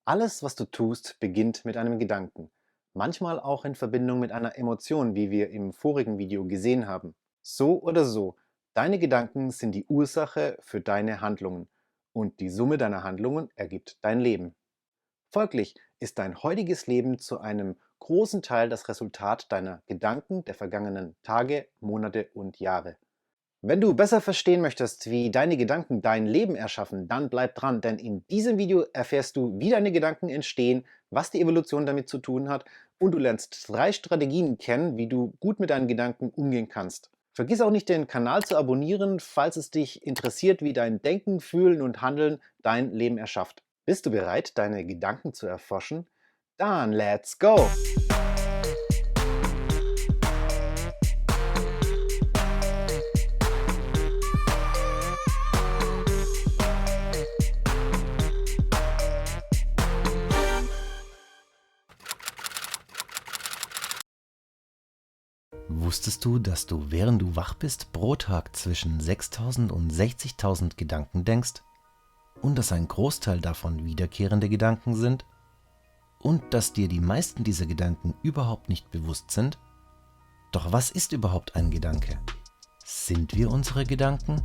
Alles, was du tust, beginnt mit einem Gedanken. Manchmal auch in Verbindung mit einer Emotion, wie wir im vorigen Video gesehen haben. So oder so, deine Gedanken sind die Ursache für deine Handlungen. Und die Summe deiner Handlungen ergibt dein Leben. Folglich ist dein heutiges Leben zu einem großen Teil das Resultat deiner Gedanken der vergangenen Tage, Monate und Jahre. Wenn du besser verstehen möchtest, wie deine Gedanken dein Leben erschaffen, dann bleib dran, denn in diesem Video erfährst du, wie deine Gedanken entstehen, was die Evolution damit zu tun hat und du lernst 3 Strategien kennen, wie du gut mit deinen Gedanken umgehen kannst. Vergiss auch nicht, den Kanal zu abonnieren, falls es dich interessiert, wie dein Denken, Fühlen und Handeln dein Leben erschafft. Bist du bereit, deine Gedanken zu erforschen? Dann let's go! Wusstest du, dass du, während du wach bist, pro Tag zwischen 6.000 und 60.000 Gedanken denkst? Und dass ein Großteil davon wiederkehrende Gedanken sind? Und dass dir die meisten dieser Gedanken überhaupt nicht bewusst sind? Doch was ist überhaupt ein Gedanke? Sind wir unsere Gedanken?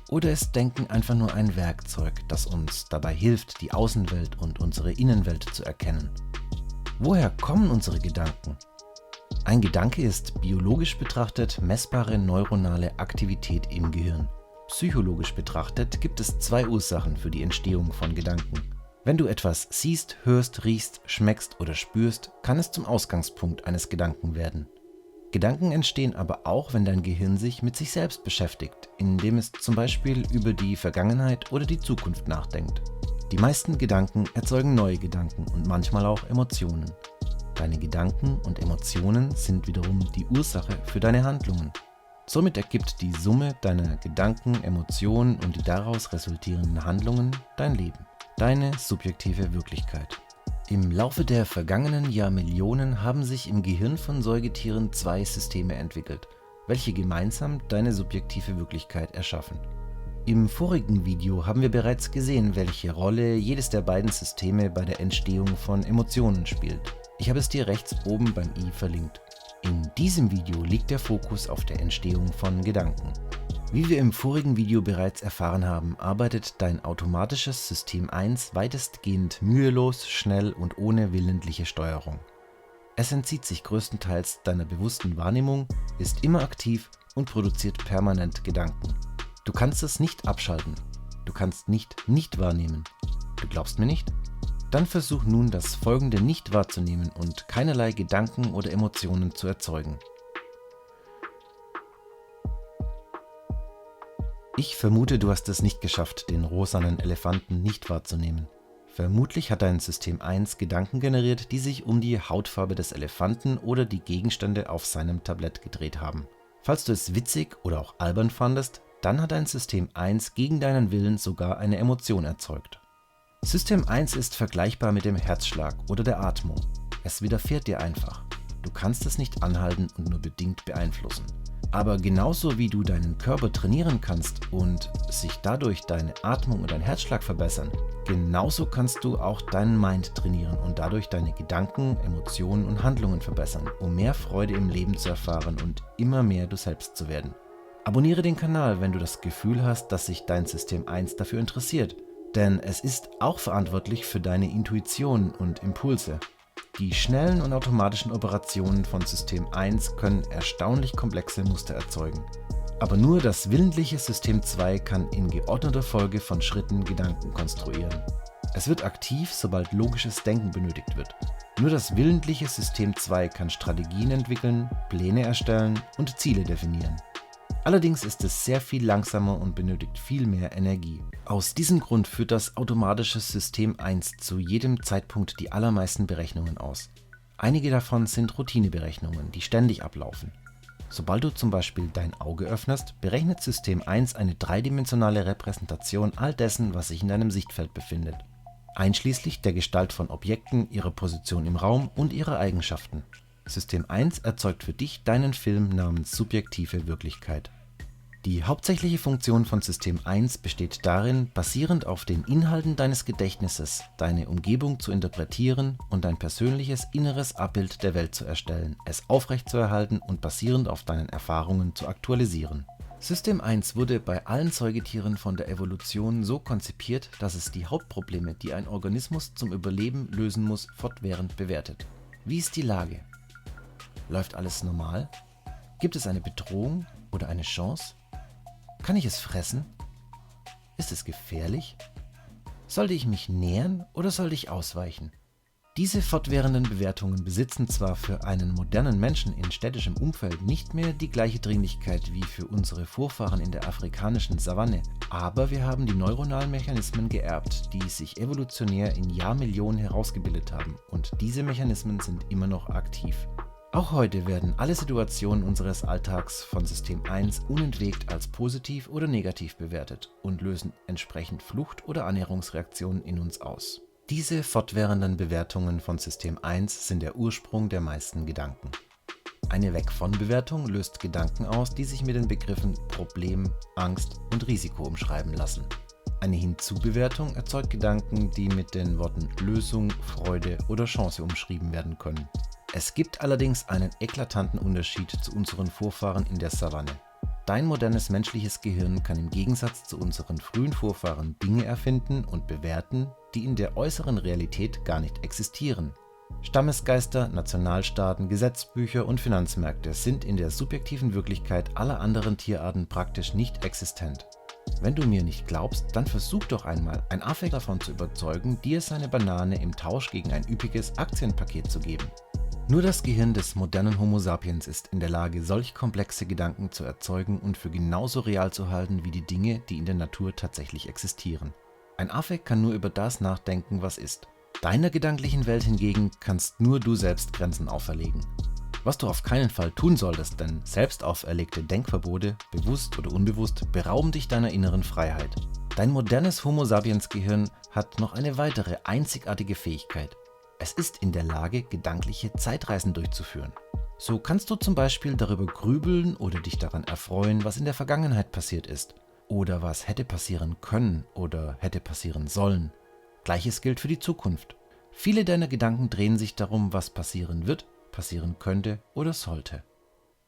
Oder ist Denken einfach nur ein Werkzeug, das uns dabei hilft, die Außenwelt und unsere Innenwelt zu erkennen? Woher kommen unsere Gedanken? Ein Gedanke ist biologisch betrachtet messbare neuronale Aktivität im Gehirn. Psychologisch betrachtet gibt es 2 Ursachen für die Entstehung von Gedanken. Wenn du etwas siehst, hörst, riechst, schmeckst oder spürst, kann es zum Ausgangspunkt eines Gedanken werden. Gedanken entstehen aber auch, wenn dein Gehirn sich mit sich selbst beschäftigt, indem es zum Beispiel über die Vergangenheit oder die Zukunft nachdenkt. Die meisten Gedanken erzeugen neue Gedanken und manchmal auch Emotionen. Deine Gedanken und Emotionen sind wiederum die Ursache für deine Handlungen. Somit ergibt die Summe deiner Gedanken, Emotionen und die daraus resultierenden Handlungen dein Leben, deine subjektive Wirklichkeit. Im Laufe der vergangenen Jahrmillionen haben sich im Gehirn von Säugetieren 2 Systeme entwickelt, welche gemeinsam deine subjektive Wirklichkeit erschaffen. Im vorigen Video haben wir bereits gesehen, welche Rolle jedes der beiden Systeme bei der Entstehung von Emotionen spielt. Ich habe es dir rechts oben beim i verlinkt. In diesem Video liegt der Fokus auf der Entstehung von Gedanken. Wie wir im vorigen Video bereits erfahren haben, arbeitet dein automatisches System 1 weitestgehend mühelos, schnell und ohne willentliche Steuerung. Es entzieht sich größtenteils deiner bewussten Wahrnehmung, ist immer aktiv und produziert permanent Gedanken. Du kannst es nicht abschalten. Du kannst nicht wahrnehmen. Du glaubst mir nicht? Dann versuch nun, das Folgende nicht wahrzunehmen und keinerlei Gedanken oder Emotionen zu erzeugen. Ich vermute, du hast es nicht geschafft, den rosanen Elefanten nicht wahrzunehmen. Vermutlich hat dein System 1 Gedanken generiert, die sich um die Hautfarbe des Elefanten oder die Gegenstände auf seinem Tablett gedreht haben. Falls du es witzig oder auch albern fandest, dann hat dein System 1 gegen deinen Willen sogar eine Emotion erzeugt. System 1 ist vergleichbar mit dem Herzschlag oder der Atmung. Es widerfährt dir einfach. Du kannst es nicht anhalten und nur bedingt beeinflussen. Aber genauso wie du deinen Körper trainieren kannst und sich dadurch deine Atmung und dein Herzschlag verbessern, genauso kannst du auch deinen Mind trainieren und dadurch deine Gedanken, Emotionen und Handlungen verbessern, um mehr Freude im Leben zu erfahren und immer mehr du selbst zu werden. Abonniere den Kanal, wenn du das Gefühl hast, dass sich dein System 1 dafür interessiert. Denn es ist auch verantwortlich für deine Intuition und Impulse. Die schnellen und automatischen Operationen von System 1 können erstaunlich komplexe Muster erzeugen. Aber nur das willentliche System 2 kann in geordneter Folge von Schritten Gedanken konstruieren. Es wird aktiv, sobald logisches Denken benötigt wird. Nur das willentliche System 2 kann Strategien entwickeln, Pläne erstellen und Ziele definieren. Allerdings ist es sehr viel langsamer und benötigt viel mehr Energie. Aus diesem Grund führt das automatische System 1 zu jedem Zeitpunkt die allermeisten Berechnungen aus. Einige davon sind Routineberechnungen, die ständig ablaufen. Sobald du zum Beispiel dein Auge öffnest, berechnet System 1 eine dreidimensionale Repräsentation all dessen, was sich in deinem Sichtfeld befindet, einschließlich der Gestalt von Objekten, ihrer Position im Raum und ihrer Eigenschaften. System 1 erzeugt für dich deinen Film namens subjektive Wirklichkeit. Die hauptsächliche Funktion von System 1 besteht darin, basierend auf den Inhalten deines Gedächtnisses deine Umgebung zu interpretieren und ein persönliches inneres Abbild der Welt zu erstellen, es aufrechtzuerhalten und basierend auf deinen Erfahrungen zu aktualisieren. System 1 wurde bei allen Säugetieren von der Evolution so konzipiert, dass es die Hauptprobleme, die ein Organismus zum Überleben lösen muss, fortwährend bewertet. Wie ist die Lage? Läuft alles normal? Gibt es eine Bedrohung oder eine Chance? Kann ich es fressen? Ist es gefährlich? Sollte ich mich nähern oder sollte ich ausweichen? Diese fortwährenden Bewertungen besitzen zwar für einen modernen Menschen in städtischem Umfeld nicht mehr die gleiche Dringlichkeit wie für unsere Vorfahren in der afrikanischen Savanne, aber wir haben die neuronalen Mechanismen geerbt, die sich evolutionär in Jahrmillionen herausgebildet haben, und diese Mechanismen sind immer noch aktiv. Auch heute werden alle Situationen unseres Alltags von System 1 unentwegt als positiv oder negativ bewertet und lösen entsprechend Flucht- oder Annäherungsreaktionen in uns aus. Diese fortwährenden Bewertungen von System 1 sind der Ursprung der meisten Gedanken. Eine Weg-von-Bewertung löst Gedanken aus, die sich mit den Begriffen Problem, Angst und Risiko umschreiben lassen. Eine Hinzu-Bewertung erzeugt Gedanken, die mit den Worten Lösung, Freude oder Chance umschrieben werden können. Es gibt allerdings einen eklatanten Unterschied zu unseren Vorfahren in der Savanne. Dein modernes menschliches Gehirn kann im Gegensatz zu unseren frühen Vorfahren Dinge erfinden und bewerten, die in der äußeren Realität gar nicht existieren. Stammesgeister, Nationalstaaten, Gesetzbücher und Finanzmärkte sind in der subjektiven Wirklichkeit aller anderen Tierarten praktisch nicht existent. Wenn du mir nicht glaubst, dann versuch doch einmal, ein Affe davon zu überzeugen, dir seine Banane im Tausch gegen ein üppiges Aktienpaket zu geben. Nur das Gehirn des modernen Homo sapiens ist in der Lage, solch komplexe Gedanken zu erzeugen und für genauso real zu halten wie die Dinge, die in der Natur tatsächlich existieren. Ein Affe kann nur über das nachdenken, was ist. Deiner gedanklichen Welt hingegen kannst nur du selbst Grenzen auferlegen. Was du auf keinen Fall tun solltest, denn selbst auferlegte Denkverbote, bewusst oder unbewusst, berauben dich deiner inneren Freiheit. Dein modernes Homo sapiens Gehirn hat noch eine weitere einzigartige Fähigkeit. Es ist in der Lage, gedankliche Zeitreisen durchzuführen. So kannst du zum Beispiel darüber grübeln oder dich daran erfreuen, was in der Vergangenheit passiert ist oder was hätte passieren können oder hätte passieren sollen. Gleiches gilt für die Zukunft. Viele deiner Gedanken drehen sich darum, was passieren wird, passieren könnte oder sollte.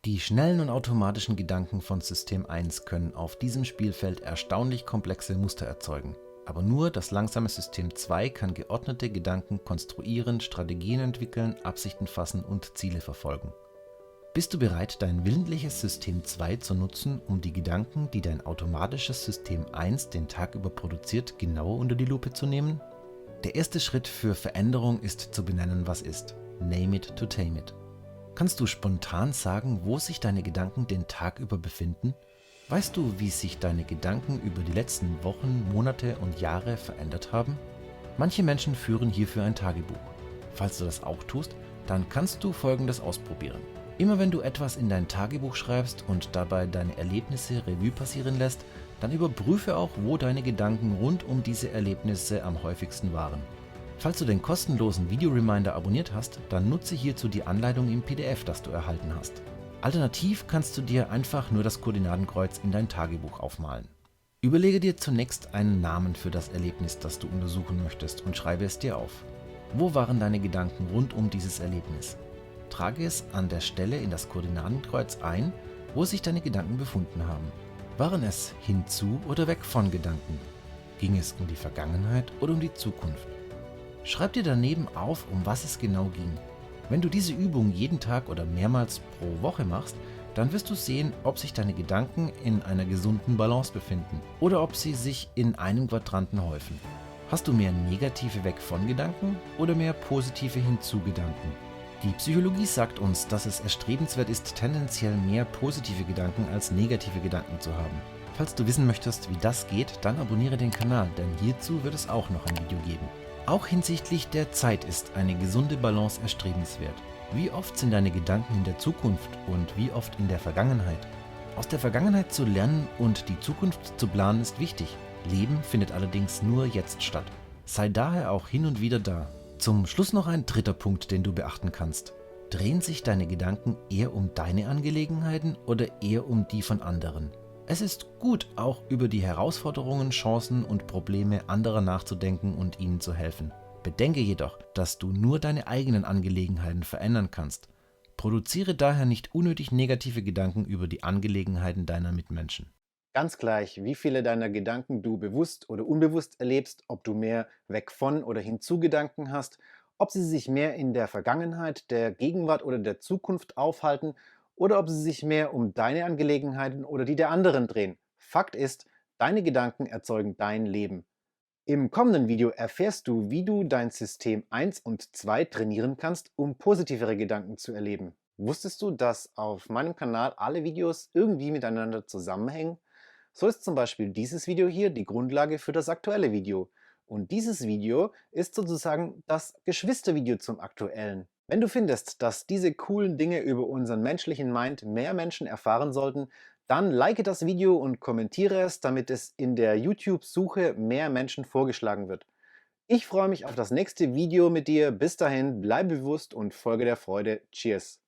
Die schnellen und automatischen Gedanken von System 1 können auf diesem Spielfeld erstaunlich komplexe Muster erzeugen. Aber nur das langsame System 2 kann geordnete Gedanken konstruieren, Strategien entwickeln, Absichten fassen und Ziele verfolgen. Bist du bereit, dein willentliches System 2 zu nutzen, um die Gedanken, die dein automatisches System 1 den Tag über produziert, genauer unter die Lupe zu nehmen? Der erste Schritt für Veränderung ist zu benennen, was ist. Name it to tame it. Kannst du spontan sagen, wo sich deine Gedanken den Tag über befinden? Weißt du, wie sich deine Gedanken über die letzten Wochen, Monate und Jahre verändert haben? Manche Menschen führen hierfür ein Tagebuch. Falls du das auch tust, dann kannst du Folgendes ausprobieren. Immer wenn du etwas in dein Tagebuch schreibst und dabei deine Erlebnisse Revue passieren lässt, dann überprüfe auch, wo deine Gedanken rund um diese Erlebnisse am häufigsten waren. Falls du den kostenlosen Video-Reminder abonniert hast, dann nutze hierzu die Anleitung im PDF, das du erhalten hast. Alternativ kannst du dir einfach nur das Koordinatenkreuz in dein Tagebuch aufmalen. Überlege dir zunächst einen Namen für das Erlebnis, das du untersuchen möchtest, und schreibe es dir auf. Wo waren deine Gedanken rund um dieses Erlebnis? Trage es an der Stelle in das Koordinatenkreuz ein, wo sich deine Gedanken befunden haben. Waren es hinzu oder weg von Gedanken? Ging es um die Vergangenheit oder um die Zukunft? Schreib dir daneben auf, um was es genau ging. Wenn du diese Übung jeden Tag oder mehrmals pro Woche machst, dann wirst du sehen, ob sich deine Gedanken in einer gesunden Balance befinden oder ob sie sich in einem Quadranten häufen. Hast du mehr negative Weg-von-Gedanken oder mehr positive Hinzu-Gedanken? Die Psychologie sagt uns, dass es erstrebenswert ist, tendenziell mehr positive Gedanken als negative Gedanken zu haben. Falls du wissen möchtest, wie das geht, dann abonniere den Kanal, denn hierzu wird es auch noch ein Video geben. Auch hinsichtlich der Zeit ist eine gesunde Balance erstrebenswert. Wie oft sind deine Gedanken in der Zukunft und wie oft in der Vergangenheit? Aus der Vergangenheit zu lernen und die Zukunft zu planen ist wichtig. Leben findet allerdings nur jetzt statt. Sei daher auch hin und wieder da. Zum Schluss noch ein dritter Punkt, den du beachten kannst. Drehen sich deine Gedanken eher um deine Angelegenheiten oder eher um die von anderen? Es ist gut, auch über die Herausforderungen, Chancen und Probleme anderer nachzudenken und ihnen zu helfen. Bedenke jedoch, dass du nur deine eigenen Angelegenheiten verändern kannst. Produziere daher nicht unnötig negative Gedanken über die Angelegenheiten deiner Mitmenschen. Ganz gleich, wie viele deiner Gedanken du bewusst oder unbewusst erlebst, ob du mehr weg von oder hinzu Gedanken hast, ob sie sich mehr in der Vergangenheit, der Gegenwart oder der Zukunft aufhalten oder ob sie sich mehr um deine Angelegenheiten oder die der anderen drehen. Fakt ist, deine Gedanken erzeugen dein Leben. Im kommenden Video erfährst du, wie du dein System 1 und 2 trainieren kannst, um positivere Gedanken zu erleben. Wusstest du, dass auf meinem Kanal alle Videos irgendwie miteinander zusammenhängen? So ist zum Beispiel dieses Video hier die Grundlage für das aktuelle Video. Und dieses Video ist sozusagen das Geschwistervideo zum aktuellen. Wenn du findest, dass diese coolen Dinge über unseren menschlichen Mind mehr Menschen erfahren sollten, dann like das Video und kommentiere es, damit es in der YouTube-Suche mehr Menschen vorgeschlagen wird. Ich freue mich auf das nächste Video mit dir. Bis dahin, bleibe bewusst und folge der Freude. Cheers!